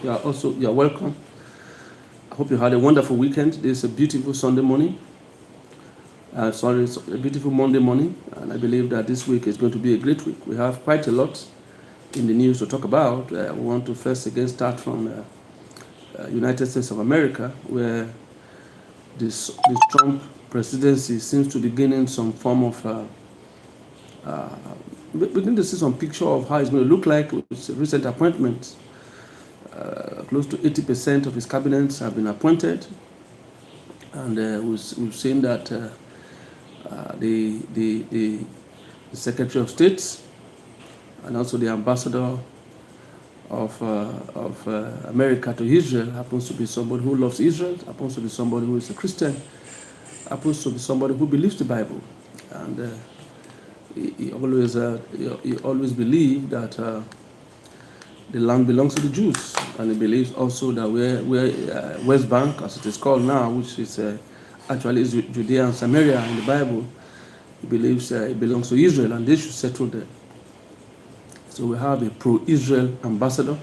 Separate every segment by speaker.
Speaker 1: You're welcome. I hope you had a wonderful weekend. This is a beautiful Sunday morning. It's a beautiful Monday morning, and I believe that this week is going to be a great week. We have quite a lot in the news to talk about. We want to first again start from United States of America, where this Trump presidency seems to be gaining some form of beginning to see some picture of how it's going to look like with recent appointments. Close to 80% of his cabinets have been appointed, and we've seen that the Secretary of State and also the ambassador of America to Israel happens to be somebody who loves Israel, happens to be somebody who is a Christian, happens to be somebody who believes the Bible, and he always believed that the land belongs to the Jews, and he believes also that where West Bank, as it is called now, which is actually is Judea and Samaria in the Bible, he believes it belongs to Israel, and they should settle there. So we have a pro-Israel ambassador,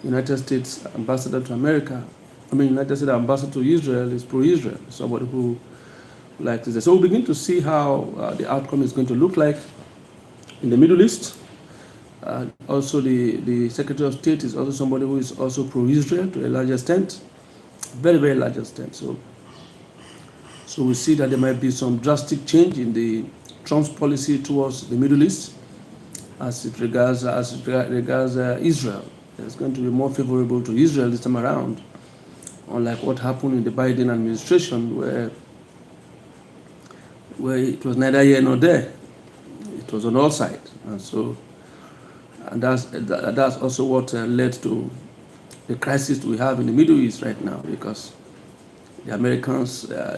Speaker 1: United States ambassador to America. United States ambassador to Israel is pro-Israel, somebody who likes this. So we begin to see how the outcome is going to look like in the Middle East. Also, the Secretary of State is also somebody who is also pro-Israel to a large extent, very, very large extent. So we see that there might be some drastic change in the Trump's policy towards the Middle East as it regards Israel. It's going to be more favorable to Israel this time around, unlike what happened in the Biden administration, where it was neither here nor there. It was on all sides, and that's also what led to the crisis we have in the Middle East right now, because the Americans the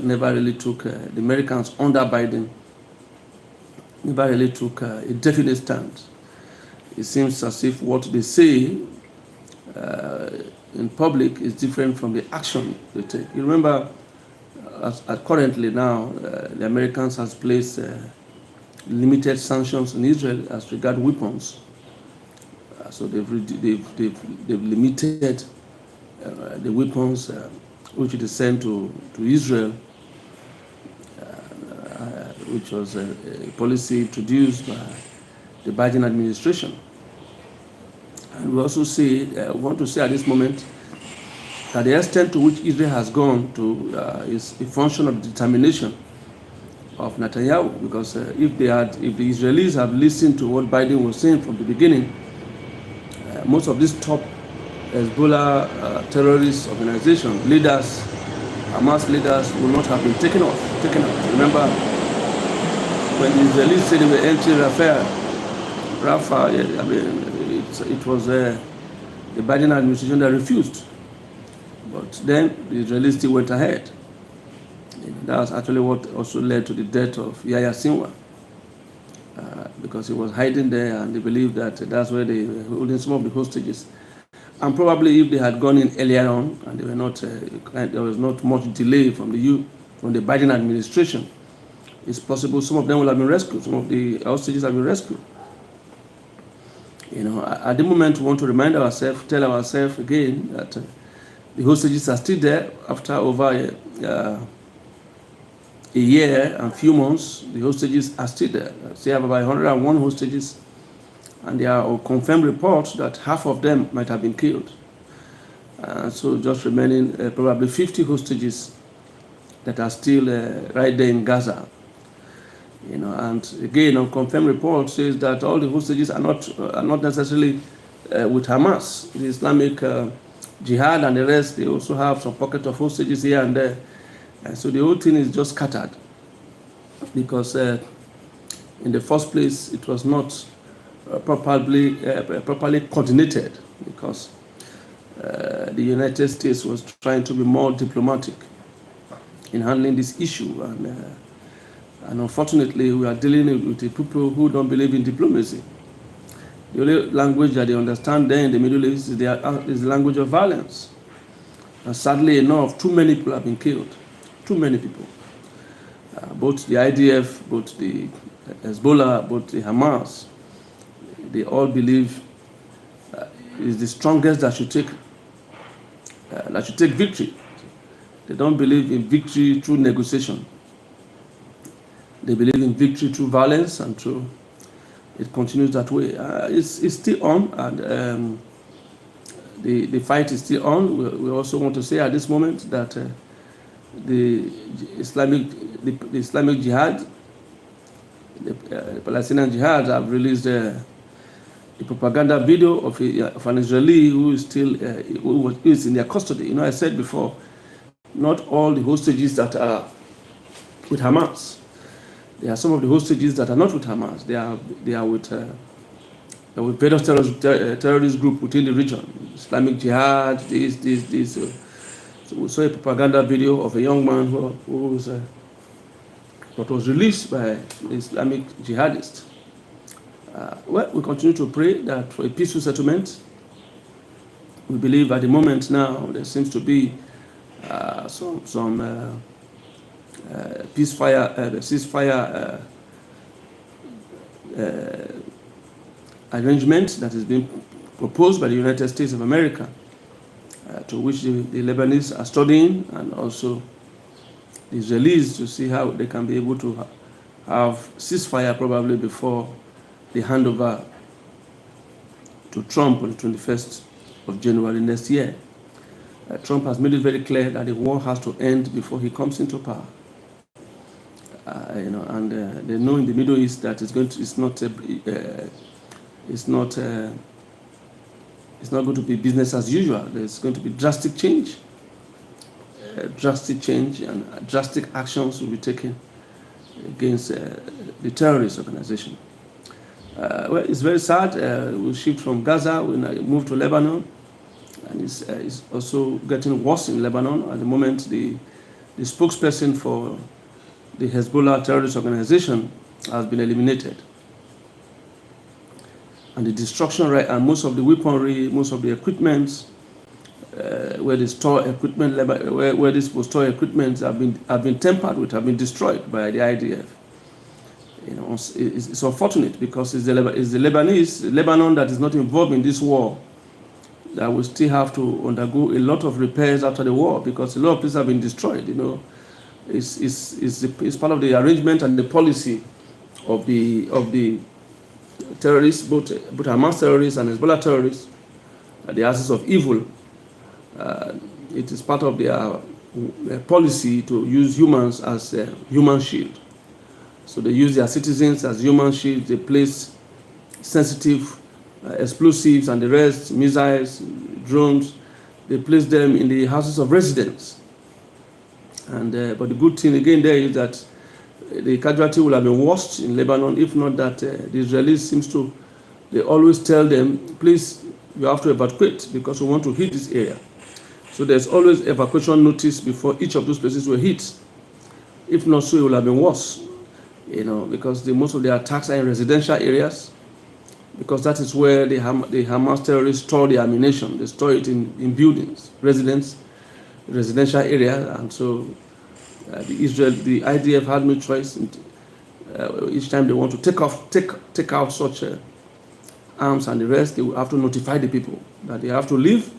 Speaker 1: Americans under Biden never really took a definite stand. It seems as if what they say in public is different from the action they take. You remember, currently now, the Americans has placed limited sanctions on Israel as regard weapons. So they've limited the weapons which they sent to Israel, which was a policy introduced by the Biden administration. And we also want to say at this moment that the extent to which Israel has gone to is a function of the determination of Netanyahu, because if the Israelis have listened to what Biden was saying from the beginning, most of these top Hezbollah terrorist organization leaders, Hamas leaders, will not have been taken out. Remember, when the Israelis said they were entering Rafah, it was the Biden administration that refused. But then the Israelis still went ahead. That's actually what also led to the death of Yahya Sinwar, because he was hiding there, and they believed that that's where they were holding some of the hostages. And probably if they had gone in earlier on, and they were not, there was not much delay from the Biden administration, it's possible some of them will have been rescued. Some of the hostages have been rescued. At the moment, we want to tell ourselves again that the hostages are still there after over a year and few months. The hostages are still there. They have about 101 hostages, and there are confirmed reports that half of them might have been killed. So just remaining probably 50 hostages that are still right there in Gaza. And again, unconfirmed report says that all the hostages are not necessarily with Hamas. The Islamic Jihad and the rest, they also have some pocket of hostages here and there. And so the whole thing is just scattered, because in the first place it was not properly coordinated, because the United States was trying to be more diplomatic in handling this issue, and unfortunately we are dealing with the people who don't believe in diplomacy. The only language that they understand there in the Middle East is the language of violence. And sadly enough, too many people have been killed. Too many people. Both the IDF, both the Hezbollah, both the Hamas, they all believe is the strongest that should take victory. They don't believe in victory through negotiation. They believe in victory through violence, and through it continues that way. It's still on, and the fight is still on. We also want to say at this moment that the Islamic Jihad, the Palestinian Jihad, have released a propaganda video of an Israeli who is still who is in their custody. You know, I said before, not all the hostages that are with Hamas. There are some of the hostages that are not with Hamas. They are with various terrorist group within the region. Islamic Jihad, this. So we saw a propaganda video of a young man who was released by the Islamic jihadists. Well, we continue to pray that for a peaceful settlement. We believe at the moment now there seems to be some ceasefire arrangement that is being proposed by the United States of America, to which the Lebanese are studying, and also the Israelis, to see how they can be able to have ceasefire probably before the handover to Trump on the 21st of January next year. Trump has made it very clear that the war has to end before he comes into power. They know in the Middle East that it's not going to be business as usual. There's going to be drastic change, and drastic actions will be taken against the terrorist organization. Well, it's very sad. We shift from Gaza, we move to Lebanon, and it's also getting worse in Lebanon. At the moment, the spokesperson for the Hezbollah terrorist organization has been eliminated. And the destruction rate, and most of the weaponry, most of the equipment, where they store equipment, where this will store equipment have been tampered with, have been destroyed by the IDF. You know, it's unfortunate because it's the Lebanon that is not involved in this war that will still have to undergo a lot of repairs after the war, because a lot of places have been destroyed. You know, it's part of the arrangement and the policy of the terrorists, both Hamas terrorists and Hezbollah terrorists, the axis of evil. It is part of their policy to use humans as a human shield. So they use their citizens as human shields. They place sensitive explosives and the rest, missiles, drones. They place them in the houses of residents. And but the good thing again there is that the casualty will have been worse in Lebanon, if not that the Israelis they always tell them, please, you have to evacuate because we want to hit this area. So there's always evacuation notice before each of those places were hit. If not so, it will have been worse, you know, because most of the attacks are in residential areas, because that is where the Hamas terrorists store the ammunition. They store it in buildings, residential areas, and so the IDF had no choice. Each time they want to take out such arms and the rest, they will have to notify the people that they have to leave,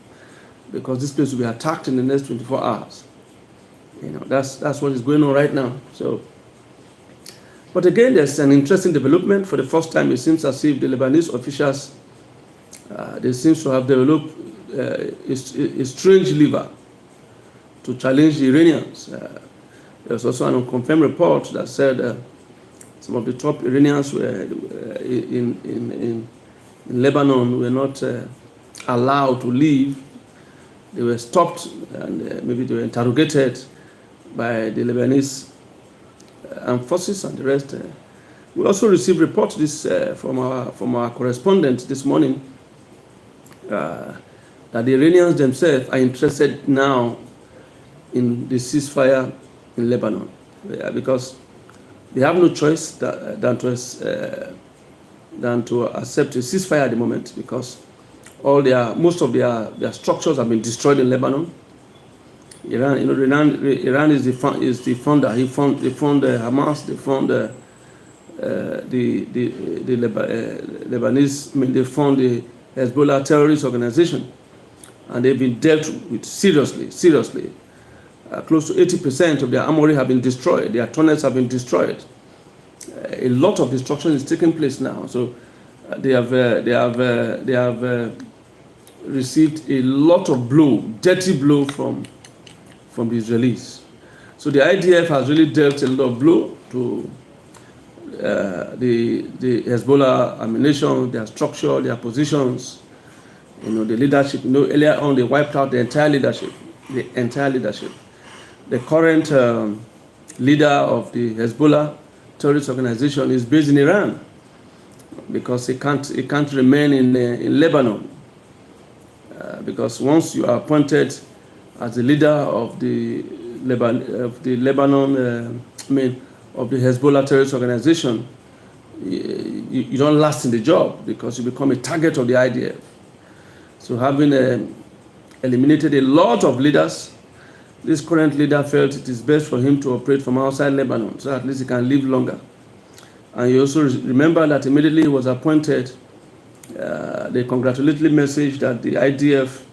Speaker 1: because this place will be attacked in the next 24 hours. You know, that's what is going on right now. So, but again, there's an interesting development. For the first time, it seems as if the Lebanese officials they seem to have developed a strange lever to challenge the Iranians. There's also an unconfirmed report that said some of the top Iranians were in Lebanon were not allowed to leave. They were stopped and maybe they were interrogated by the Lebanese armed forces and the rest. We also received reports from our correspondent this morning that the Iranians themselves are interested now in the ceasefire in Lebanon, because they have no choice than to accept a ceasefire at the moment, because most of their structures have been destroyed in Lebanon. Iran is the funder. They fund Hamas. They fund the Lebanese. They fund Hezbollah terrorist organization, and they've been dealt with seriously. Close to 80% of their armory have been destroyed. Their tunnels have been destroyed. A lot of destruction is taking place now. So they have received a lot of blow, dirty blow from the Israelis. So the IDF has really dealt a lot of blow to the Hezbollah ammunition, their structure, their positions, the leadership. Earlier on they wiped out the entire leadership. The current leader of the Hezbollah terrorist organization is based in Iran, because he can't remain in Lebanon, because once you are appointed as the leader of the Hezbollah terrorist organization, you don't last in the job, because you become a target of the IDF. So having eliminated a lot of leaders, this current leader felt it is best for him to operate from outside Lebanon, so at least he can live longer. And you also remember that immediately he was appointed, the congratulatory message that the IDF,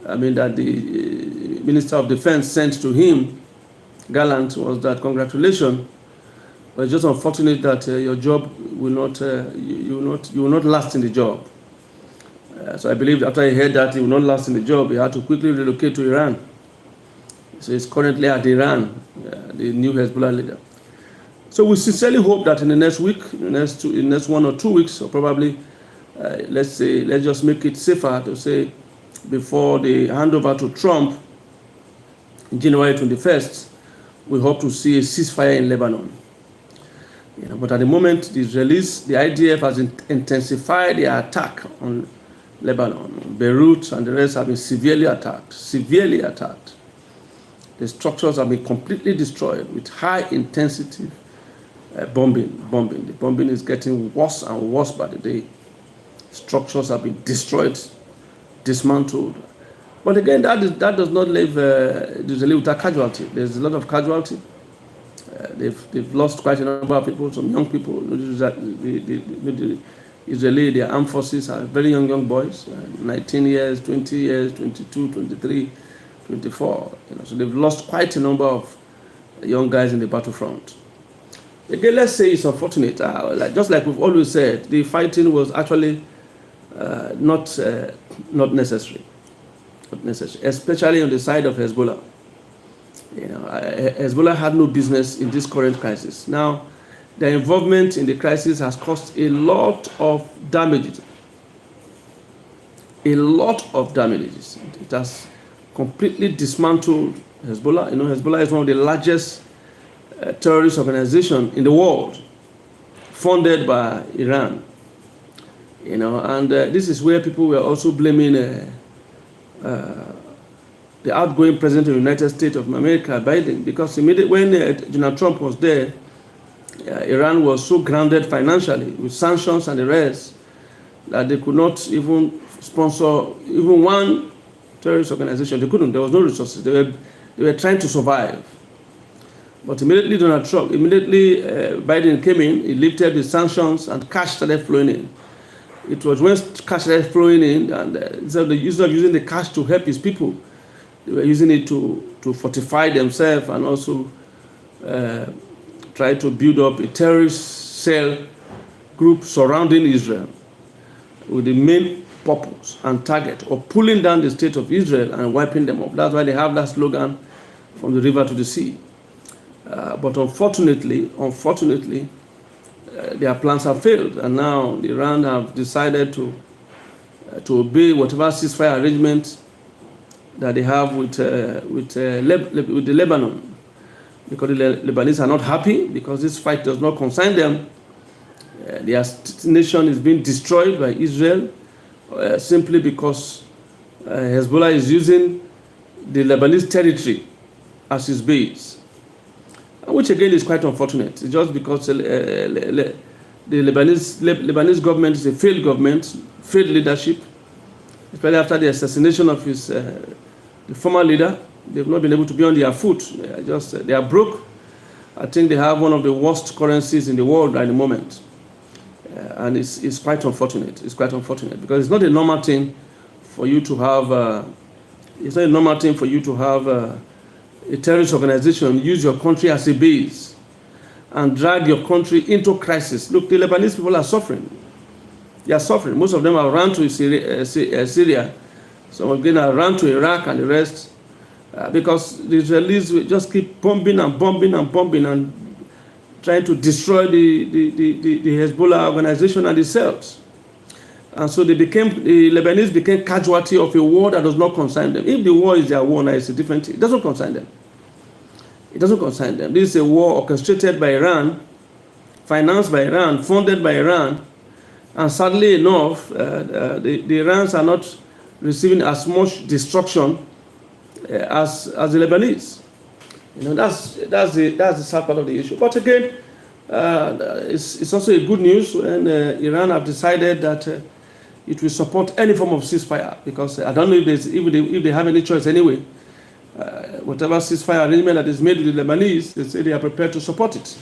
Speaker 1: that the Minister of Defense sent to him, Gallant, was that congratulations, but it's just unfortunate that your job will not, you will not last in the job. So I believe after he heard that he will not last in the job, he had to quickly relocate to Iran. So he's currently at Iran, the new Hezbollah leader. So we sincerely hope that in the next week, in the next 1 or 2 weeks, or probably, let's just make it safer to say, before the handover to Trump, January 21st, we hope to see a ceasefire in Lebanon. But at the moment, the Israelis, the IDF has intensified their attack on Lebanon. Beirut and the rest have been severely attacked. The structures have been completely destroyed with high intensity bombing. The bombing is getting worse and worse by the day. Structures have been destroyed, dismantled. But again, that does not leave the Israeli without casualty. There's a lot of casualty. They've lost quite a number of people, some young people. The Israeli, their armed forces are very young boys, 19 years, 20 years, 22, 23, 24. So they've lost quite a number of young guys in the battlefront. Again, let's say it's unfortunate. Just like we've always said, the fighting was actually not necessary. Especially on the side of Hezbollah. Hezbollah had no business in this current crisis. Now, their involvement in the crisis has caused a lot of damages. It has completely dismantled Hezbollah. Hezbollah is one of the largest terrorist organizations in the world, funded by Iran. And this is where people were also blaming the outgoing president of the United States of America, Biden, because when Donald Trump was there, Iran was so grounded financially with sanctions and the rest that they could not even sponsor even one terrorist organization. They couldn't. There was no resources. They were trying to survive. But immediately Biden came in, he lifted the sanctions and cash started flowing in. It was when cash started flowing in, and instead of using the cash to help his people, they were using it to fortify themselves and also try to build up a terrorist cell group surrounding Israel with the main purpose and target of pulling down the state of Israel and wiping them up. That's why they have that slogan, from the river to the sea. But unfortunately, their plans have failed, and now Iran have decided to obey whatever ceasefire arrangement that they have with the Lebanon, because the Lebanese are not happy because this fight does not concern them. Their nation is being destroyed by Israel simply because Hezbollah is using the Lebanese territory as its base, which again is quite unfortunate. It's just because the Lebanese government is a failed government, failed leadership, especially after the assassination of the former leader. They've not been able to be on their foot. They are broke. I think they have one of the worst currencies in the world at the moment. And it's quite unfortunate. It's quite unfortunate because it's not a normal thing for you to have. It's not a normal thing for you to have a terrorist organization use your country as a base and drag your country into crisis. Look, the Lebanese people are suffering. They are suffering. Most of them have run to Syria. Some of them have run to Iraq and the rest because the Israelis will just keep bombing and bombing and bombing and trying to destroy the Hezbollah organization and themselves. And so the Lebanese became casualty of a war that does not concern them. If the war is their war, now it's a different thing. It doesn't concern them. It doesn't concern them. This is a war orchestrated by Iran, financed by Iran, funded by Iran, and sadly enough, the Iranians are not receiving as much destruction as the Lebanese. That's the sad part of the issue. But again, it's also a good news when Iran have decided that it will support any form of ceasefire, because I don't know if they have any choice anyway. Whatever ceasefire arrangement that is made with the Lebanese, they say they are prepared to support it.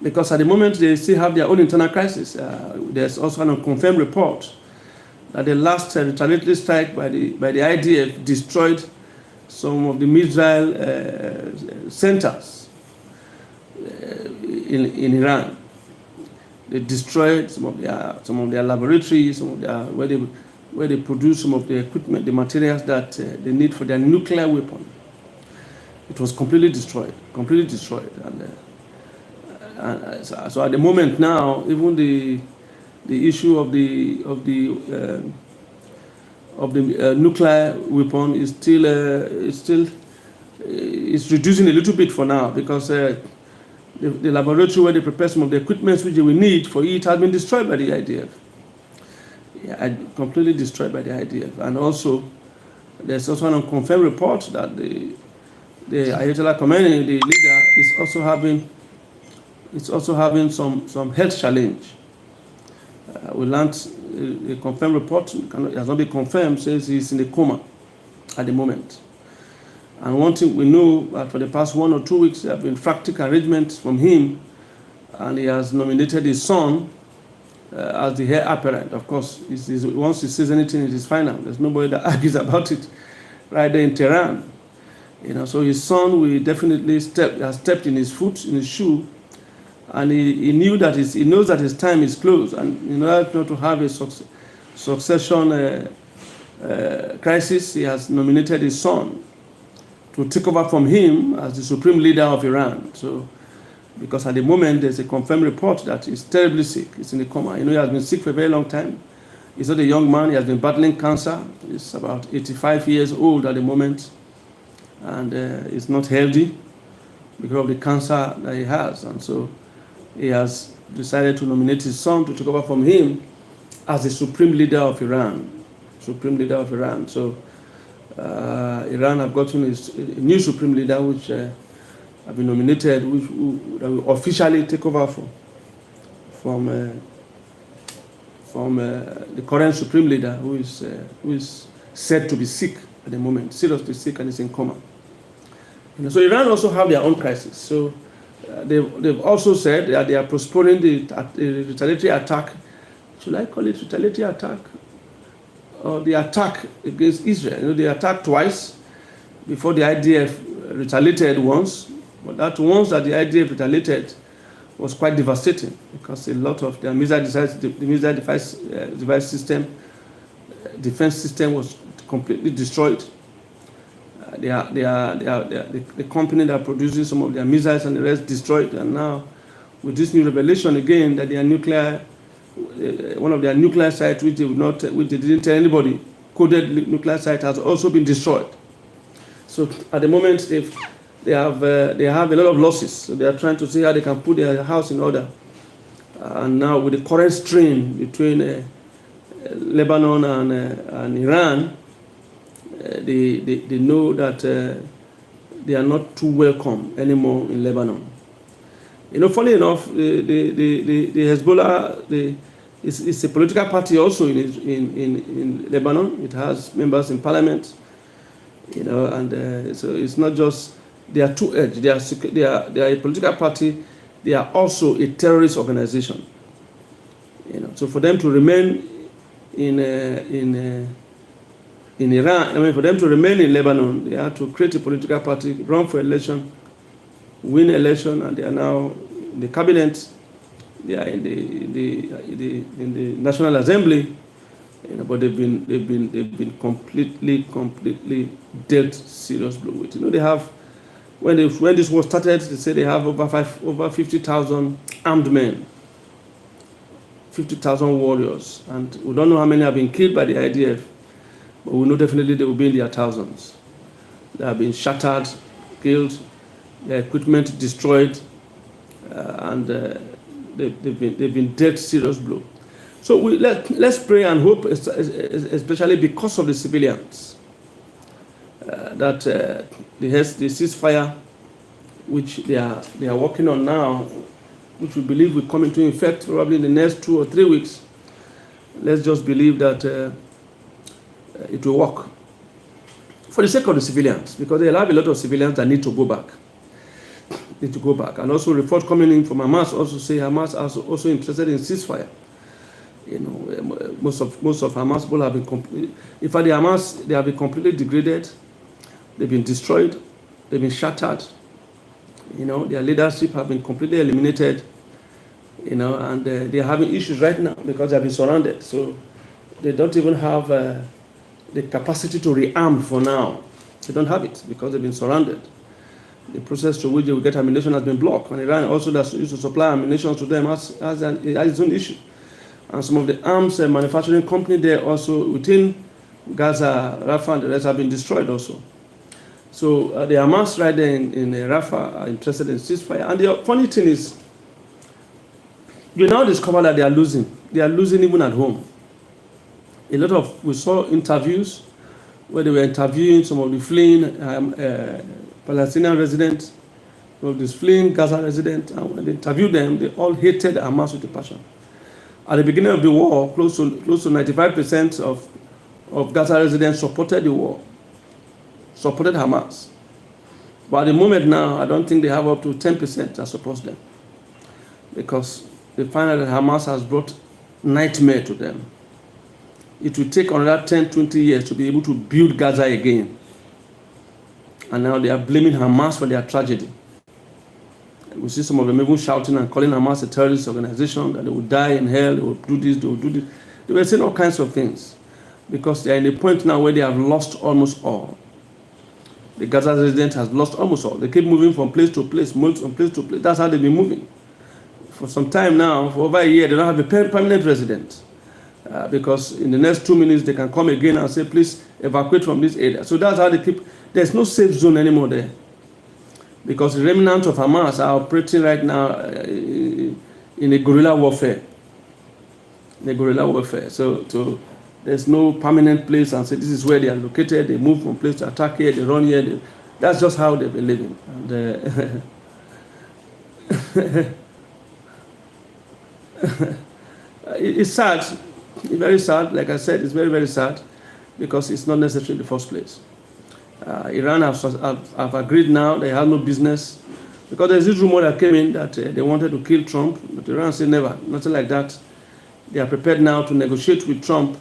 Speaker 1: Because at the moment they still have their own internal crisis. There's also an unconfirmed report that the last retaliatory strike by the IDF destroyed some of the missile centers in Iran. They destroyed some of their laboratories, where they produce some of the equipment, the materials that they need for their nuclear weapon. It was completely destroyed. And so at the moment now, even the issue of the nuclear weapon is still reducing a little bit for now, because the laboratory where they prepare some of the equipment which they will need for it has been destroyed by the IDF. Yeah, completely destroyed by the IDF. And also, there's also an unconfirmed report that the Ayatollah Khomeini, the leader, is also having some health challenge. We learned a confirmed report, it has not been confirmed, says he's in a coma at the moment. And one thing we know, that for the past 1 or 2 weeks, there have been frantic arrangements from him, and he has nominated his son as the heir apparent. Of course, once he says anything, it is final. There's nobody that argues about it right there in Tehran. So his son will definitely has stepped in his shoe, and he knows that his time is close, and in order not to have a succession crisis, he has nominated his son to take over from him as the supreme leader of Iran. So, because at the moment there's a confirmed report that he's terribly sick, he's in a coma. He has been sick for a very long time. He's not a young man, he has been battling cancer. He's about 85 years old at the moment, and he's not healthy because of the cancer that he has. And so he has decided to nominate his son to take over from him as the supreme leader of Iran. So Iran have gotten a new supreme leader, which have been nominated, which will officially take over from the current supreme leader, who is said to be sick at the moment, seriously sick, and is in coma. So Iran also have their own crisis. So they've also said that they are postponing the retaliatory attack. Should I call it retaliatory attack? Or the attack against Israel? They attacked twice before the IDF retaliated once. But that once that the IDF retaliated was quite devastating, because a lot of their missile defense system was completely destroyed. The company that produces some of their missiles and the rest destroyed. And now, with this new revelation again, that their one of their nuclear sites, which they didn't tell anybody, coded nuclear site, has also been destroyed. So at the moment, they have a lot of losses. So they are trying to see how they can put their house in order. And now, with the current strain between Lebanon and Iran, they know that they are not too welcome anymore in Lebanon. Funny enough, the Hezbollah is a political party also in Lebanon. It has members in parliament, and so it's not just they are two-edged. They are a political party. They are also a terrorist organization. So for them to remain in Iran, for them to remain in Lebanon, they had to create a political party, run for election, win election, and they are now in the cabinet. They are in the National Assembly, but they've been completely dealt serious blow with. They have, when this war started, they say they have over 50,000 armed men, 50,000 warriors, and we don't know how many have been killed by the IDF, but we know definitely they will be in their thousands. They have been shattered, killed, their equipment destroyed, and they've been dealt serious blow. So let's pray and hope, especially because of the civilians, that the ceasefire, which they are working on now, which we believe will come into effect probably in the next 2 or 3 weeks. Let's just believe that it will work for the sake of the civilians, because they'll have a lot of civilians that need to go back. And also reports coming in from Hamas also say Hamas are also interested in ceasefire. Most of Hamas people have been in fact, the Hamas, they have been completely degraded. They've been destroyed. They've been shattered. Their leadership have been completely eliminated. And they're having issues right now because they have been surrounded. So they don't even have the capacity to rearm for now. They don't have it because they've been surrounded. The process through which they will get ammunition has been blocked. And Iran also that used to supply ammunition to them has its own issue. And some of the arms manufacturing company there also within Gaza, Rafah, and the rest have been destroyed also. So the Hamas right there in Rafah are interested in ceasefire. And the funny thing is, you now discover that they are losing. They are losing even at home. We saw interviews where they were interviewing some of the fleeing Palestinian residents, some of the fleeing Gaza residents, and when they interviewed them, they all hated Hamas with a passion. At the beginning of the war, close to 95% of Gaza residents supported the war, supported Hamas. But at the moment now, I don't think they have up to 10% that support them, because they find out that Hamas has brought nightmare to them. It will take another 10, 20 years to be able to build Gaza again. And now they are blaming Hamas for their tragedy. We see some of them even shouting and calling Hamas a terrorist organization, that they will die in hell, they will do this, they will do this. They were saying all kinds of things, because they are in a point now where they have lost almost all. The Gaza resident has lost almost all. They keep moving from place to place, from place to place. That's how they've been moving. For some time now, for over a year, they don't have a permanent resident. Because in the next 2 minutes, they can come again and say, please evacuate from this area. So that's how they keep. There's no safe zone anymore there, because the remnants of Hamas are operating right now in a guerrilla warfare. So there's no permanent place and say this is where they are located. They move from place to attack here, they run here. That's just how they've been living. And, it's sad. It's very sad. Like I said, it's very, very sad, because it's not necessary in the first place. Iran have agreed now they have no business, because there's this rumor that came in that they wanted to kill Trump, but Iran said never, nothing like that. They are prepared now to negotiate with Trump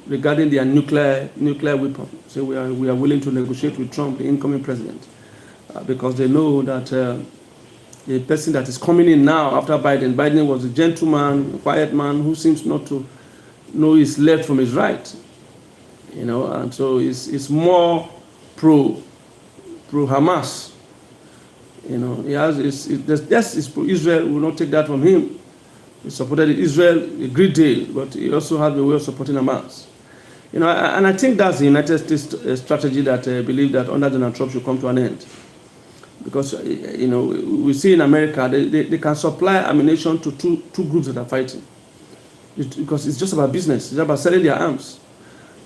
Speaker 1: regarding their nuclear weapon. So we are willing to negotiate with Trump, the incoming president, because they know that the person that is coming in now after Biden was a gentleman, a quiet man who seems not to know his left from his right. And so it's more pro Hamas. He has Israel will not take that from him. He supported Israel a great deal, but he also has a way of supporting Hamas. And I think that's the United States strategy that I believe that under Donald Trump should come to an end. Because we see in America they can supply ammunition to two groups that are fighting. Because it's just about business. It's about selling their arms.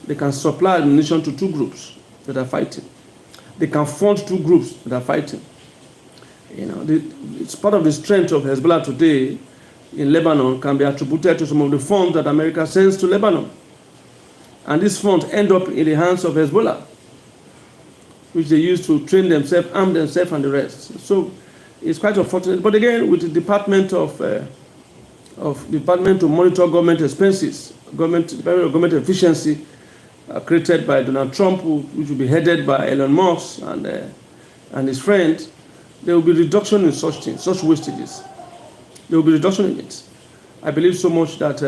Speaker 1: They can supply ammunition to two groups that are fighting. They can fund two groups that are fighting. It's part of the strength of Hezbollah today in Lebanon can be attributed to some of the funds that America sends to Lebanon. And these funds end up in the hands of Hezbollah, which they use to train themselves, arm themselves, and the rest. So it's quite unfortunate. But again, with the Department of of department to monitor government expenses, government efficiency created by Donald Trump, which will be headed by Elon Musk and his friends. There will be reduction in such things, such wastages. There will be reduction in it. I believe so much that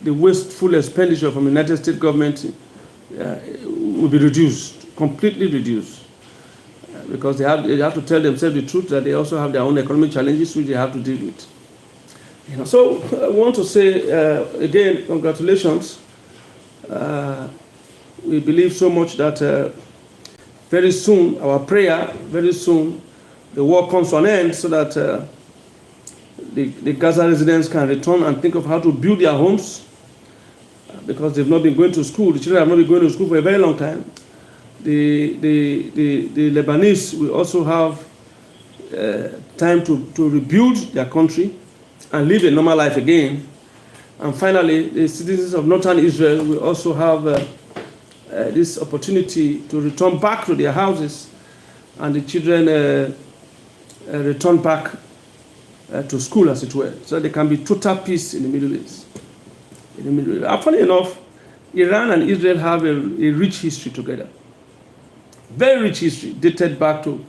Speaker 1: the wasteful expenditure from the United States government will be reduced, completely reduced, because they have to tell themselves the truth that they also have their own economic challenges which they have to deal with. So I want to say again, congratulations. We believe so much that very soon, our prayer, very soon, the war comes to an end so that the Gaza residents can return and think of how to build their homes, because they've not been going to school. The children have not been going to school for a very long time. The Lebanese will also have time to rebuild their country and live a normal life again. And finally, the citizens of northern Israel will also have this opportunity to return back to their houses, and the children return back to school, as it were, so there can be total peace in the Middle East. Funny enough, Iran and Israel have a rich history together. Very rich history, dated back to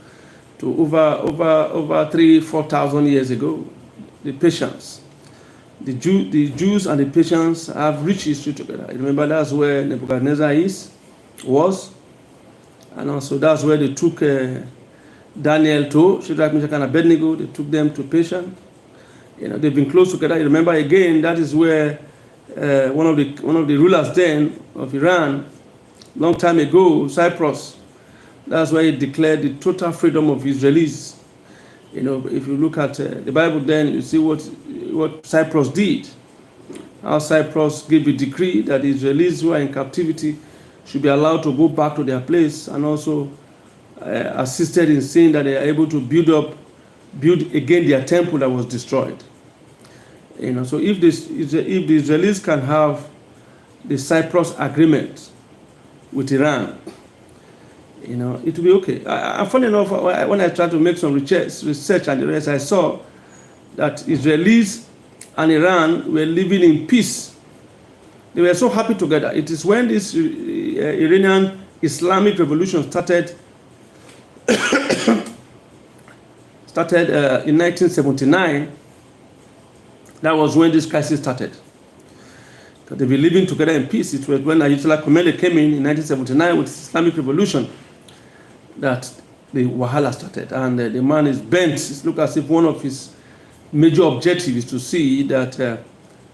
Speaker 1: over 3,000-4,000 years ago. The Persians, the Jews and the Persians have rich history together. I remember that's where Nebuchadnezzar was, and also that's where they took Daniel to Shadrach, Meshach, and Abednego. They took them to Persia. They've been close together. You remember again, that is where one of the rulers then of Iran, long time ago, Cyprus. That's why he declared the total freedom of Israelis. If you look at the Bible, then you see what Cyprus did. How Cyprus gave a decree that the Israelis who are in captivity should be allowed to go back to their place, and also assisted in seeing that they are able to build again their temple that was destroyed. So if the Israelis can have the Cyprus agreement with Iran, it will be okay. Funny enough, when I tried to make some research and the rest, I saw that Israelis and Iran were living in peace. They were so happy together. It is when this Iranian Islamic revolution started in 1979. That was when this crisis started. They were living together in peace. It was when Ayatollah Khomeini came in 1979 with the Islamic revolution that the wahala started. And the man is bent. It looks as if one of his major objectives is to see that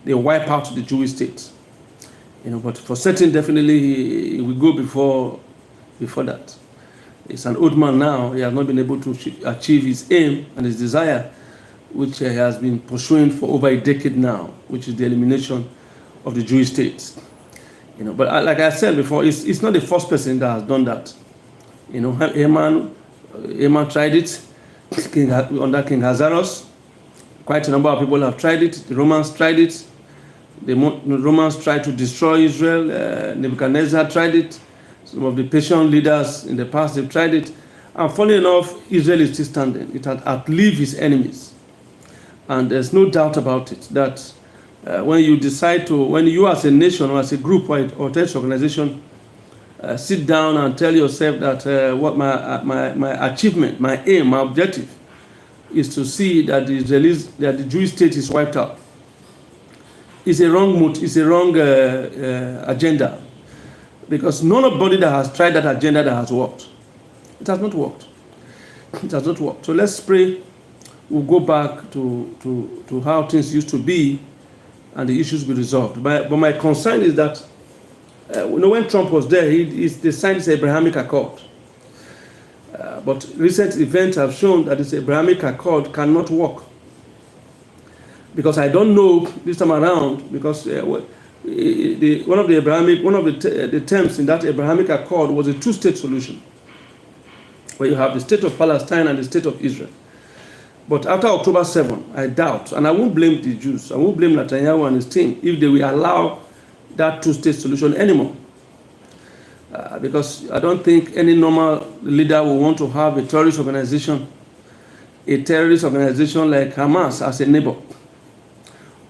Speaker 1: they wipe out the Jewish state. But for certain, definitely he will go before that. He's an old man now. He has not been able to achieve his aim and his desire, which he has been pursuing for over a decade now, which is the elimination of the Jewish state. But like I said before, it's not the first person that has done that. Haman tried it under King Ahasuerus. Quite a number of people have tried it. The Romans tried it. The Romans tried to destroy Israel. Nebuchadnezzar tried it. Some of the Persian leaders in the past, they've tried it. And funny enough, Israel is still standing. It has outlived its enemies. And there's no doubt about it that when you as a nation or as a group or terrorist organization sit down and tell yourself that what my achievement, my aim, my objective is to see that the Jewish state is wiped out, it's a wrong agenda, because nobody that has tried that agenda that has worked. It has not worked. It has not worked. So let's pray we'll go back to how things used to be and the issues be resolved. But my concern is that when Trump was there, they signed this Abrahamic Accord. But recent events have shown that this Abrahamic Accord cannot work. Because I don't know this time around, because one of the terms in that Abrahamic Accord was a two-state solution, where you have the state of Palestine and the state of Israel. But after October 7, I doubt, and I won't blame the Jews, I won't blame Netanyahu and his team if they will allow that two-state solution anymore. Because I don't think any normal leader will want to have a terrorist organization like Hamas as a neighbor,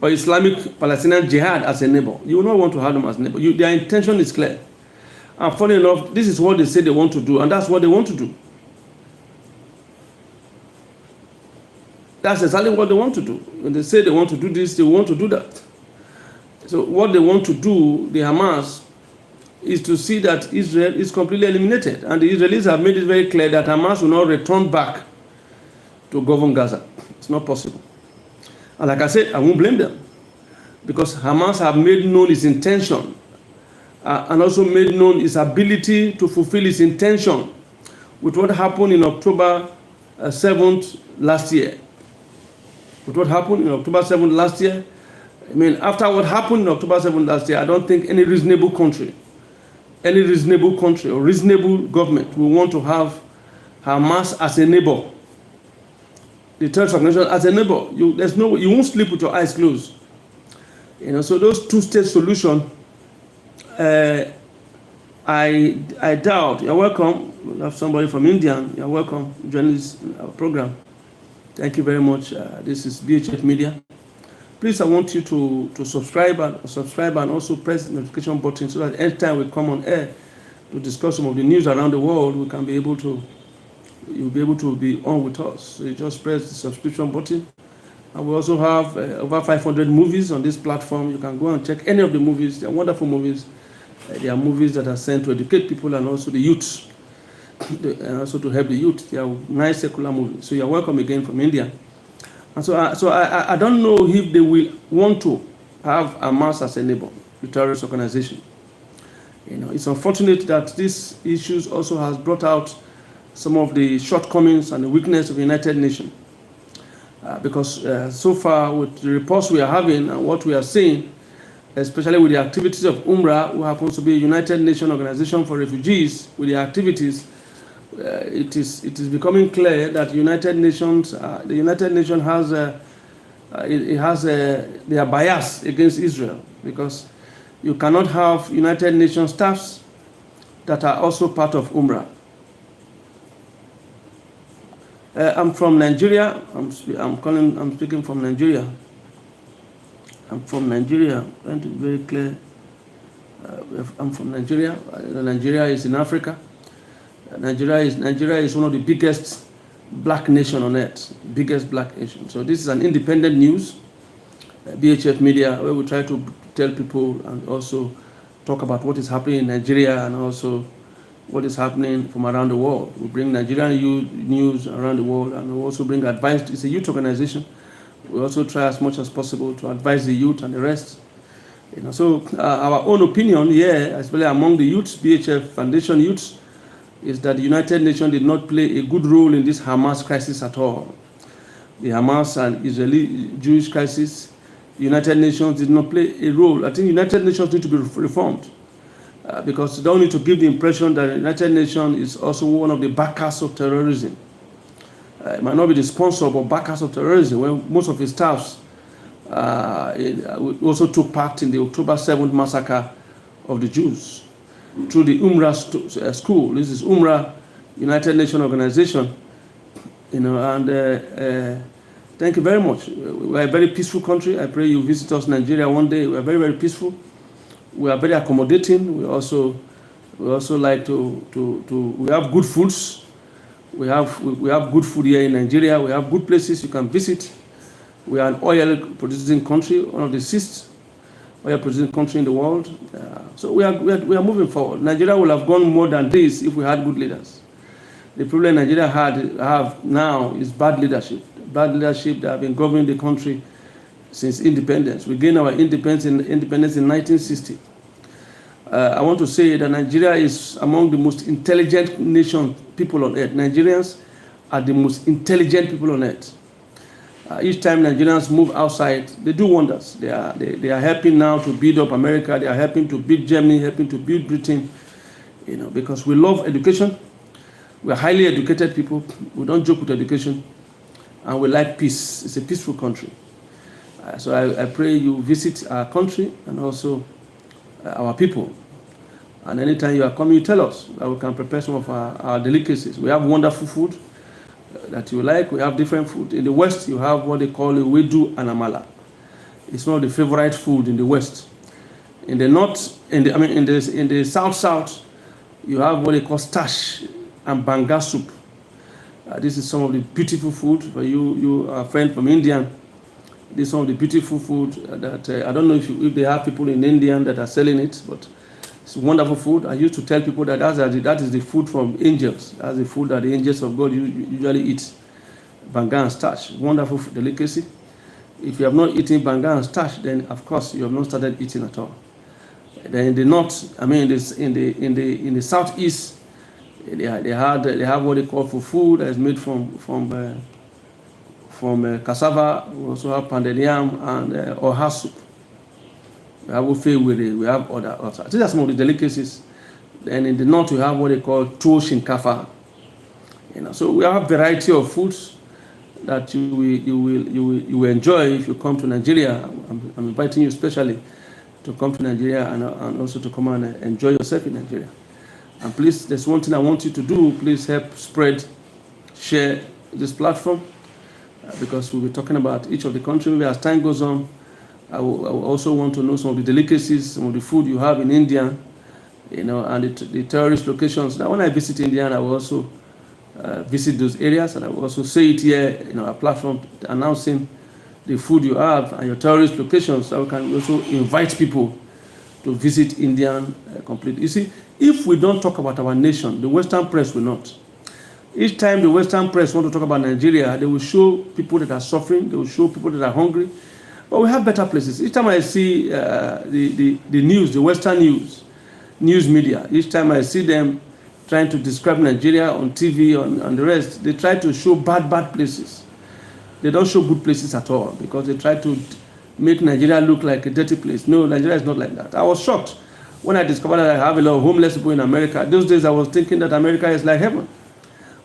Speaker 1: or Islamic Palestinian Jihad as a neighbor. You will not want to have them as neighbor. Their intention is clear. And funny enough, this is what they say they want to do, and that's what they want to do. That's exactly what they want to do. When they say they want to do this, they want to do that. So what they want to do, the Hamas, is to see that Israel is completely eliminated. And the Israelis have made it very clear that Hamas will not return back to govern Gaza. It's not possible. And like I said, I won't blame them, because Hamas have made known its intention and also made known its ability to fulfill its intention with what happened in October 7th last year. With what happened in October 7th last year, I mean, after what happened in October 7th last year, I don't think any reasonable country or reasonable government will want to have Hamas as a neighbor, the terrorist organization as a neighbor. You won't sleep with your eyes closed. So those two-state solution, I doubt. You're welcome. We'll have somebody from India. You're welcome. Join this program. Thank you very much. This is BHF Media. Please, I want you to subscribe and also press the notification button, so that anytime we come on air to discuss some of the news around the world, we can be able to. You'll be able to be on with us. So you just press the subscription button. And we also have over 500 movies on this platform. You can go and check any of the movies. They're wonderful movies. They are movies that are sent to educate people and also the youth, and also to help the youth. They are nice secular movies. So you're welcome again from India. And so I don't know if they will want to have Hamas as a neighbor, the terrorist organization. It's unfortunate that these issues also has brought out some of the shortcomings and the weakness of the United Nations. Because so far, with the reports we are having and what we are seeing, especially with the activities of UNRWA, who happens to be a United Nations Organization for Refugees, with the activities, it is becoming clear that the United Nations has they are biased against Israel, because you cannot have United Nations staffs that are also part of UNRWA. I'm from Nigeria. I'm speaking from Nigeria. I'm from Nigeria. To be very clear, I'm from Nigeria. Nigeria is in Africa. Nigeria is one of the biggest black nation on earth, biggest black nation. So this is an independent news, BHF Media, where we try to tell people and also talk about what is happening in Nigeria and also what is happening from around the world. We bring Nigerian news around the world, and we also bring advice. It's a youth organization. We also try as much as possible to advise the youth and the rest. So our own opinion here, especially among the youths, BHF Foundation youths, is that the United Nations did not play a good role in this Hamas crisis at all. The Hamas and Israeli Jewish crisis, the United Nations did not play a role. I think the United Nations need to be reformed. Because they don't need to give the impression that the United Nations is also one of the backers of terrorism. It might not be the sponsor, but backers of terrorism, when most of its staffs also took part in the October 7th massacre of the Jews through the UNRWA school. This is UNRWA, United Nations Organization. And thank you very much. We are a very peaceful country. I pray you visit us, Nigeria, one day. We are very, very peaceful. We are very accommodating. We also like to we have good foods. We have good food here in Nigeria. We have good places you can visit. We are an oil producing country, one of the 6th oil producing country in the world. So we are moving forward. Nigeria will have gone more than this if we had good leaders. The problem Nigeria have now is bad leadership. Bad leadership that have been governing the country since independence. We gained our independence in 1960. I want to say that Nigeria is among the most intelligent people on earth. Nigerians are the most intelligent people on earth. Each time Nigerians move outside, they do wonders. They are helping now to build up America. They are helping to build Germany, helping to build Britain. Because we love education. We are highly educated people. We don't joke with education, and we like peace. It's a peaceful country. So I pray you visit our country and also our people. And anytime you are coming, you tell us that we can prepare some of our delicacies. We have wonderful food that you like. We have different food. In the West, you have what they call a wedu and amala. It's one of the favorite food in the West. In the north, in the south, you have what they call stash and banga soup. This is some of the beautiful food. For you are a friend from India. This is some of the beautiful food that I don't know if they have people in India that are selling it, but it's wonderful food. I used to tell people that that is the food from angels. That's the food that the angels of God usually eat. Banga and starch, wonderful delicacy. If you have not eaten banga and starch, then of course you have not started eating at all. Then in the north, in the southeast, they have what they call fufu that is made from cassava. We also have pounded yam and oha soup. We have ofe were, we have other. I think that's some of the delicacies. Then in the north, we have what they call tuwo shinkafa. So we have a variety of foods that you will enjoy if you come to Nigeria. I'm inviting you especially to come to Nigeria and also to come and enjoy yourself in Nigeria. And please, there's one thing I want you to do. Please help share this platform because we'll be talking about each of the countries. As time goes on, I will also want to know some of the delicacies, some of the food you have in India, and the tourist locations. Now, when I visit India, I will also visit those areas, and I will also say it here, a platform announcing the food you have and your tourist locations, so we can also invite people to visit India completely. You see, if we don't talk about our nation, the Western press will not. Each time the Western press want to talk about Nigeria, they will show people that are suffering, they will show people that are hungry, but we have better places. Each time I see the news, the Western news media, each time I see them trying to describe Nigeria on TV, on the rest, they try to show bad places. They don't show good places at all because they try to make Nigeria look like a dirty place. No, Nigeria is not like that. I was shocked when I discovered that I have a lot of homeless people in America. Those days I was thinking that America is like heaven.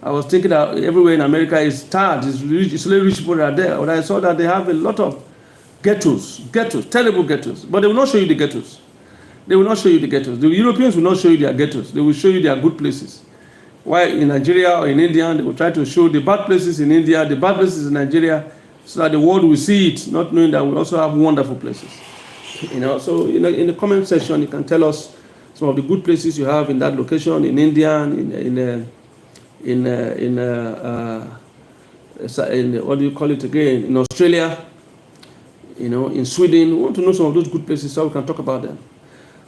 Speaker 1: I was thinking that everywhere in America is tired, it's only rich people that are there. But I saw that they have a lot of ghettos, terrible ghettos. But they will not show you the ghettos. They will not show you the ghettos. The Europeans will not show you their ghettos. They will show you their good places. While in Nigeria or in India, they will try to show the bad places in India, the bad places in Nigeria, so that the world will see it, not knowing that we also have wonderful places. So in the comment section, you can tell us some of the good places you have in that location, in India, in what do you call it again, in Australia, in Sweden. We want to know some of those good places so we can talk about them.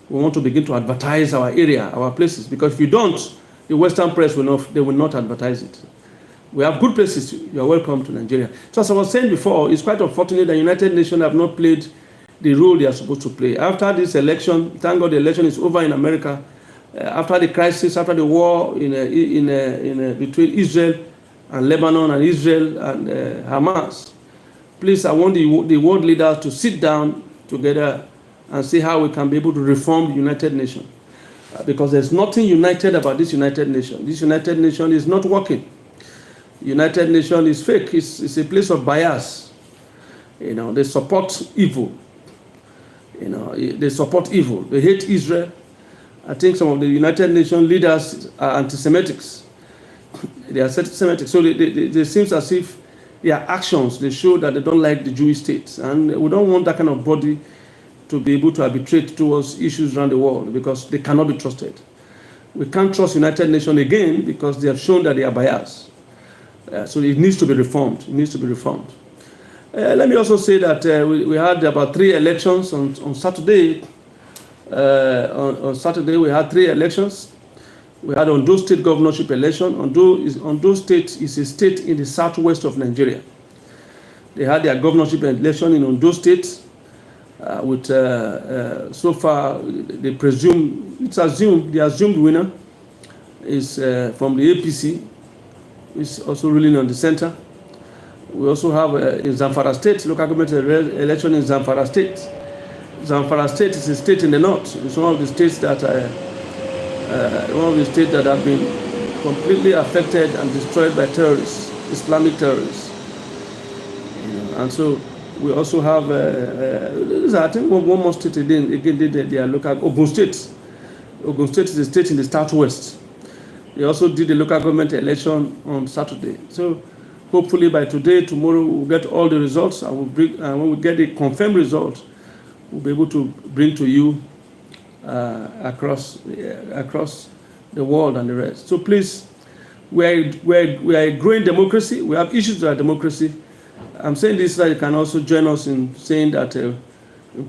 Speaker 1: We want to begin to advertise our area, our places, because if you don't, the Western press will not advertise it. We have good places. You are welcome to Nigeria. So as I was saying before, it's quite unfortunate that United Nations have not played the role they are supposed to play. After this election, thank God the election is over in America. After the crisis, after the war between Israel and Lebanon and Israel and Hamas, please, I want the world leaders to sit down together and see how we can be able to reform the United Nations. Because there's nothing united about this United Nation. This United Nation is not working. United Nation is fake. It's a place of bias. They support evil. They support evil. They hate Israel. I think some of the United Nations leaders are anti-Semitics. They are anti-Semitic. So it seems as if their actions, they show that they don't like the Jewish state. And we don't want that kind of body to be able to arbitrate towards issues around the world because they cannot be trusted. We can't trust United Nations again because they have shown that they are biased. So it needs to be reformed. It needs to be reformed. Let me also say that we had about 3 elections on Saturday. On Saturday, we had 3 elections. We had Ondo State governorship election. Ondo State is a state in the southwest of Nigeria. They had their governorship election in Ondo State. With so far, the assumed winner is from the APC, which is also ruling on the center. We also have in Zamfara State, local government election in Zamfara State. Zamfara State is a state in the north. It's one of the states that have been completely affected and destroyed by terrorists, Islamic terrorists. And so we also have, I think one more state again did their local, Ogun State. Ogun State is a state in the southwest. They also did the local government election on Saturday. So hopefully by today, tomorrow, we'll get all the results. And when we get the confirmed results, we'll be able to bring to you across the world and the rest. So please, we are a growing democracy. We have issues with our democracy. I'm saying this so that you can also join us in saying that,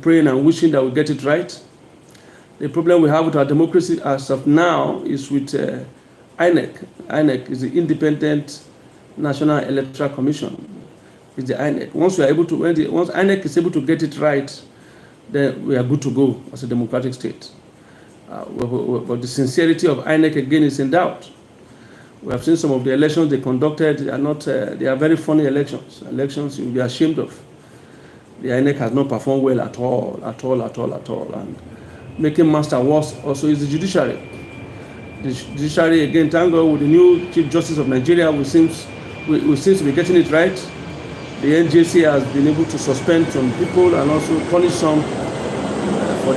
Speaker 1: praying and wishing that we get it right. The problem we have with our democracy as of now is with INEC. INEC is the Independent National Electoral Commission. It's the INEC. Once INEC is able to get it right, then we are good to go as a democratic state. But the sincerity of INEC again is in doubt. We have seen some of the elections they conducted. They are very funny elections. Elections you'll be ashamed of. The INEC has not performed well at all. And making master worse also is the judiciary. The judiciary, again, thank God, with the new Chief Justice of Nigeria, we seem to be getting it right. The NJC has been able to suspend some people and also punish some for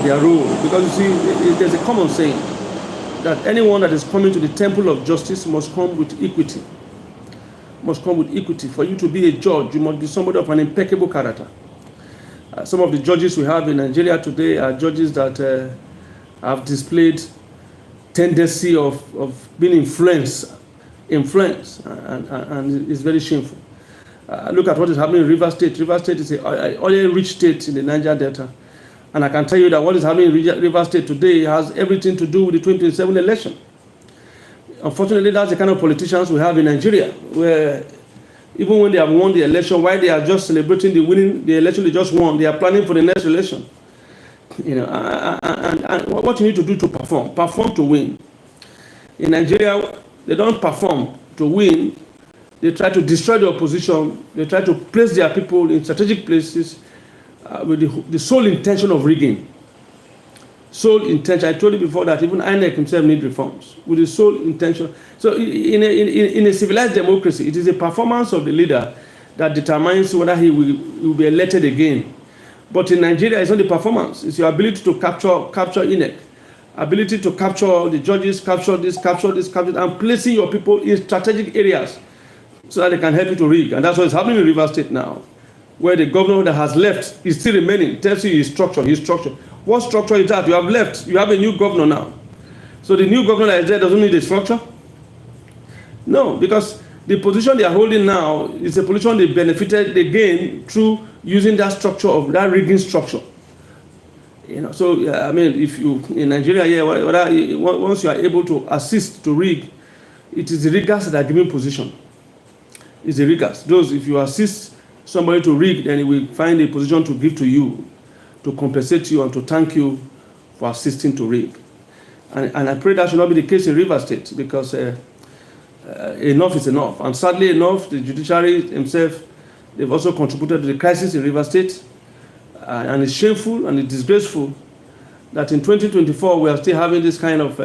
Speaker 1: their role. Because you see, there's a common saying that anyone that is coming to the temple of justice must come with equity. Must come with equity. For you to be a judge, you must be somebody of an impeccable character. Some of the judges we have in Nigeria today are judges that have displayed tendency of being influenced, and it's very shameful. Look at what is happening in Rivers State. Rivers State is an oil-rich state in the Niger Delta. And I can tell you that what is happening in Rivers State today has everything to do with the 2027 election. Unfortunately, that's the kind of politicians we have in Nigeria, where even when they have won the election, while they are just celebrating the election they just won, they are planning for the next election. And what you need to do to perform to win. In Nigeria, they don't perform to win. They try to destroy the opposition. They try to place their people in strategic places with the sole intention of rigging. Sole intention. I told you before that even INEC himself needs reforms with the sole intention. So in a civilized democracy, it is a performance of the leader that determines whether he will be elected again. But in Nigeria, it's not the performance. It's your ability to capture INEC, ability to capture the judges, capture this, and placing your people in strategic areas so that they can help you to rig. And that's what's happening in Rivers State now, where the governor that has left is still remaining, tells you his structure. What structure is that? You have left. You have a new governor now. So the new governor that is there doesn't need a structure? No, because the position they are holding now is a position they gained through using that structure of that rigging structure. So I mean, if you in Nigeria, once you are able to assist to rig, it is the riggers that are giving position. It's the riggers. Those, if you assist somebody to rig, then he will find a position to give to you, to compensate you and to thank you for assisting to rig. And I pray that should not be the case in Rivers State, because enough is enough. And sadly enough, the judiciary themselves, they've also contributed to the crisis in Rivers State. And it's shameful and it's disgraceful that in 2024 we are still having this kind of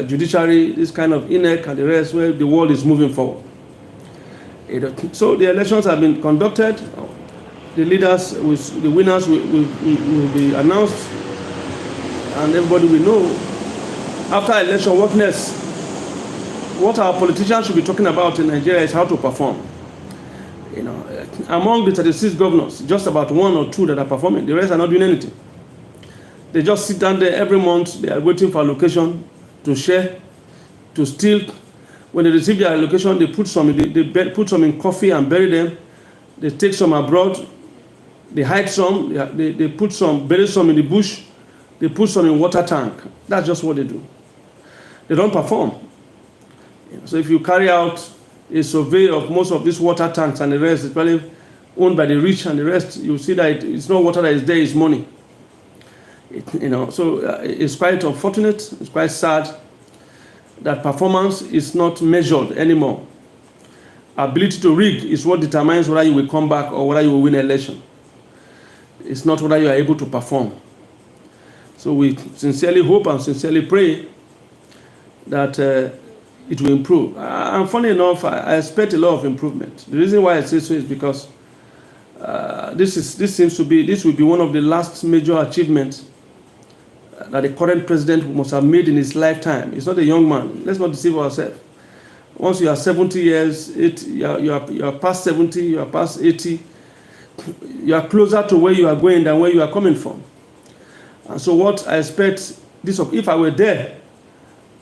Speaker 1: judiciary, this kind of INEC and the rest, where the world is moving forward. So the elections have been conducted. The leaders, the winners will be announced, and everybody will know. After election, what our politicians should be talking about in Nigeria is how to perform. Among the 36 governors, just about 1 or 2 that are performing. The rest are not doing anything. They just sit down there every month. They are waiting for allocation to share, to steal. When they receive their allocation, they put some in coffee and bury them. They take some abroad. They hide some. They bury some in the bush. They put some in water tank. That's just what they do. They don't perform. So if you carry out a survey of most of these water tanks and the rest, it's probably owned by the rich, and the rest, you see that it's not water that is there, it's money. So it's quite unfortunate, it's quite sad that performance is not measured anymore. Ability to rig is what determines whether you will come back or whether you will win an election. It's not whether you are able to perform. So we sincerely hope and sincerely pray that it will improve. And funny enough, I expect a lot of improvement. The reason why I say so is because this will be one of the last major achievements that the current president must have made in his lifetime. He's not a young man. Let's not deceive ourselves. Once you are 70 years, you are past 70, you are past 80, you are closer to where you are going than where you are coming from. And so what I expect, if I were there,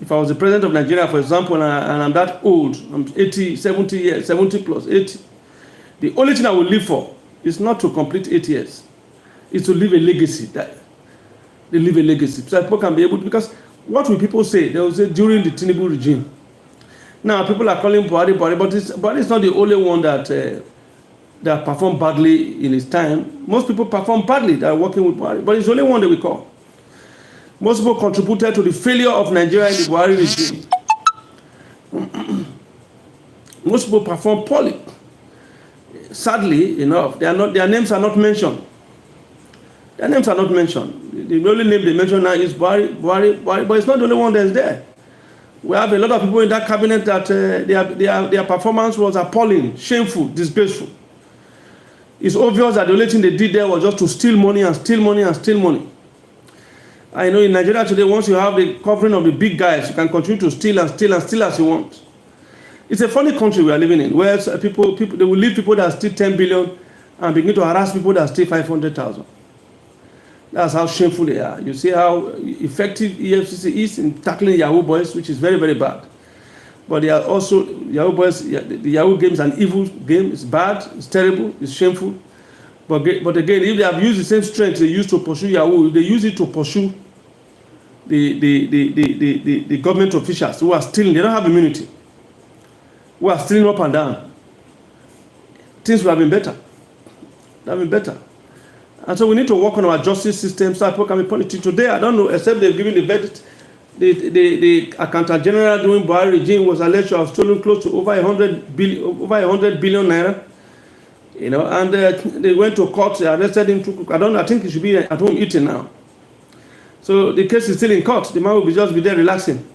Speaker 1: if I was the president of Nigeria, for example, and I'm that old, I'm 80, 70 years, 70 plus 80, the only thing I will live for is not to complete 8 years. It's to leave a legacy. They leave a legacy. So that people can be able to, because what will people say? They will say during the Tinubu regime. Now people are calling Buhari, but it's not the only one that performed badly in his time. Most people perform badly that are working with Buhari, but it's the only one that we call. Most people contributed to the failure of Nigeria in the Buhari regime. Most people perform poorly. Sadly enough, their names are not mentioned. Their names are not mentioned. The only name they mention now is Buhari, but it's not the only one that's there. We have a lot of people in that cabinet that their performance was appalling, shameful, disgraceful. It's obvious that the only thing they did there was just to steal money and steal money and steal money. I know in Nigeria today, once you have the covering of the big guys, you can continue to steal and steal and steal as you want. It's a funny country we are living in, where people they will leave people that steal 10 billion and begin to harass people that steal 500,000. That's how shameful they are. You see how effective EFCC is in tackling Yahoo boys, which is very, very bad. But they are also, Yahoo boys, the Yahoo game is an evil game. It's bad, it's terrible, it's shameful. But again, if they have used the same strength they used to pursue Yahoo, if they use it to pursue the government officials who are stealing, they don't have immunity, who are stealing up and down, things would have been better. That would have been better. And so we need to work on our justice system so that people can be punished. Today, I don't know, except they've given the verdict, the Accountant General during Buhari regime was alleged to have stolen close to over 100 billion naira. You know, and they went to court, they arrested him. I think he should be at home eating now. So the case is still in court. The man will just be there relaxing.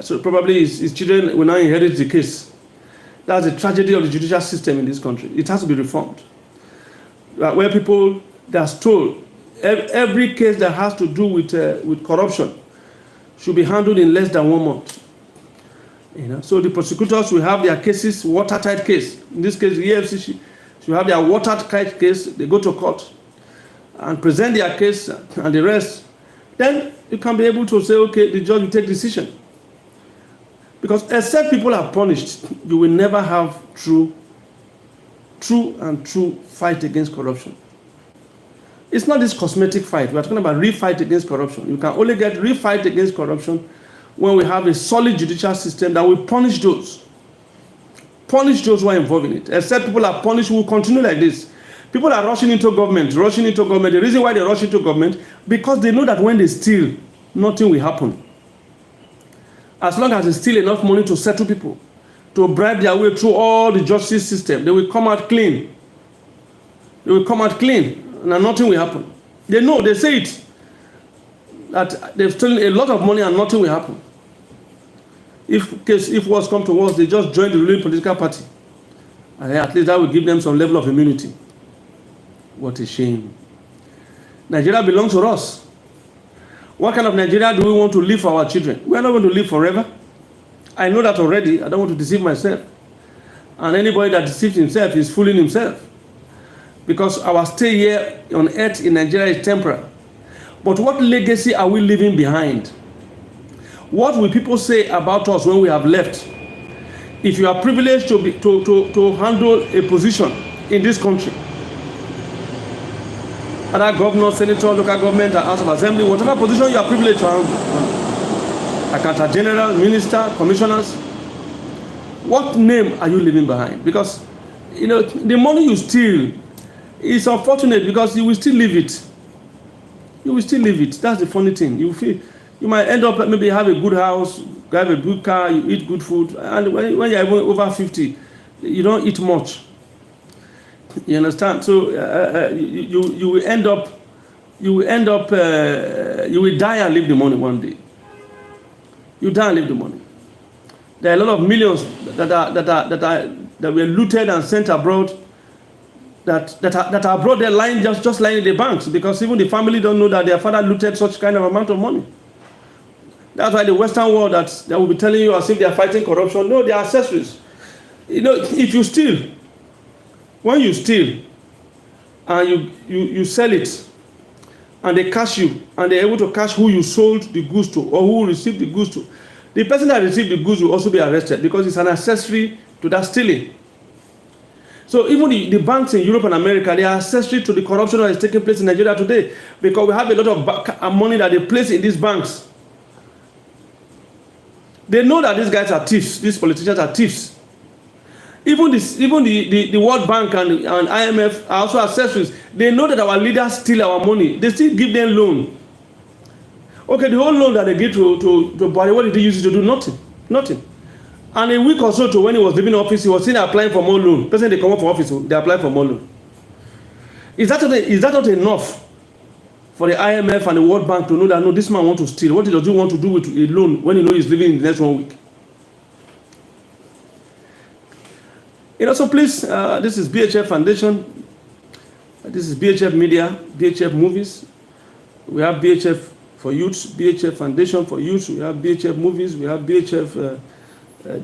Speaker 1: So probably his children will now inherit the case. That's the tragedy of the judicial system in this country. It has to be reformed. Where people that stole, every case that has to do with corruption should be handled in less than 1 month. You know, so the prosecutors will have their cases, watertight case. In this case, the EFCC should have their watertight case. They go to court and present their case and the rest. Then you can be able to say, okay, the judge will take decision. Because except people are punished, you will never have true fight against corruption. It's not this cosmetic fight. We are talking about real fight against corruption. You can only get real fight against corruption when we have a solid judicial system that will punish those who are involved in it. Except people are punished, will continue like this. People are rushing into government. The reason why they rush into government, because they know that when they steal, nothing will happen. As long as they steal enough money to settle people, to bribe their way through all the justice system, they will come out clean. They will come out clean, and nothing will happen. They know, they say it, that they've stolen a lot of money and nothing will happen. If worse come to worse, they just join the ruling political party. And at least that will give them some level of immunity. What a shame. Nigeria belongs to us. What kind of Nigeria do we want to live for our children? We are not going to live forever. I know that already. I don't want to deceive myself. And anybody that deceives himself is fooling himself. Because our stay here on earth in Nigeria is temporary. But what legacy are we leaving behind? What will people say about us when we have left? If you are privileged to handle a position in this country, other governor, senator, local government, and House of Assembly, whatever position you are privileged to handle, Accountant General, Minister, Commissioners, what name are you leaving behind? Because, you know, the money you steal is unfortunate because you will still leave it. You will still leave it. That's the funny thing. You might end up maybe have a good house, have a good car, you eat good food, and when you're over 50, you don't eat much. You understand? So you will end up, you will die and leave the money one day. You die and leave the money. There are a lot of millions that were looted and sent abroad. That are abroad, they're lying just lying in the banks because even the family don't know that their father looted such kind of amount of money. That's why the Western world that will be telling you as if they are fighting corruption. No, they are accessories. You know, if you steal, when you steal and you sell it, and they catch you, and they're able to catch who you sold the goods to or who received the goods to, the person that received the goods will also be arrested because it's an accessory to that stealing. So even the banks in Europe and America, they are accessory to the corruption that is taking place in Nigeria today, because we have a lot of money that they place in these banks. They know that these guys are thieves, these politicians are thieves. Even the World Bank and IMF are also accessories. They know that our leaders steal our money. They still give them loan. Okay, the whole loan that they give to Buhari, what did he use it to do? Nothing. Nothing. And a week or so to when he was leaving office, he was still applying for more loan. Person they come up from office, they apply for more loan. Is that not enough for the IMF and the World Bank to know that no, this man wants to steal? What does he want to do with a loan when he knows he's leaving in the next 1 week? You know, so please, this is BHF Foundation. This is BHF Media, BHF Movies. We have BHF for Youth, BHF Foundation for Youth. We have BHF Movies. We have BHF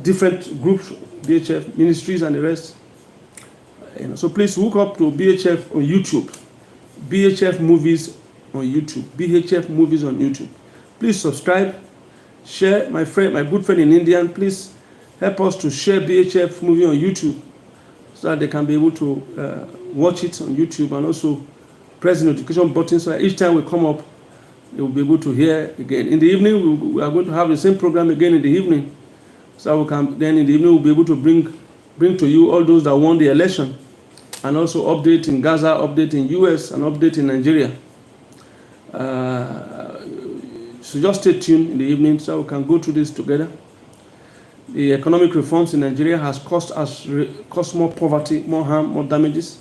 Speaker 1: different groups, BHF Ministries and the rest. You know, so please hook up to BHF on YouTube, BHF Movies on YouTube, BHF Movies on YouTube. Please subscribe, share. My good friend in India, please help us to share BHF movie on YouTube so that they can be able to watch it on YouTube, and also press the notification button so that each time we come up, they will be able to hear again. In the evening, we are going to have the same program again in the evening. So we can then in the evening we'll be able to bring to you all those that won the election, and also update in Gaza, update in US, and update in Nigeria. So just stay tuned in the evening so we can go through this together. The economic reforms in Nigeria has caused more poverty, more harm, more damages.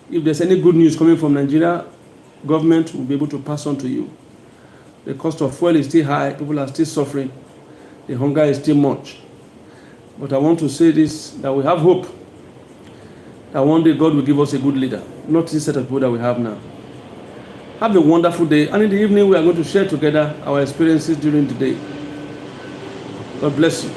Speaker 1: If there's any good news coming from Nigeria, government will be able to pass on to you. The cost of fuel is still high, people are still suffering, the hunger is still much. But I want to say this, that we have hope that one day God will give us a good leader, not this set of people that we have now. Have a wonderful day, and in the evening we are going to share together our experiences during the day. God bless you.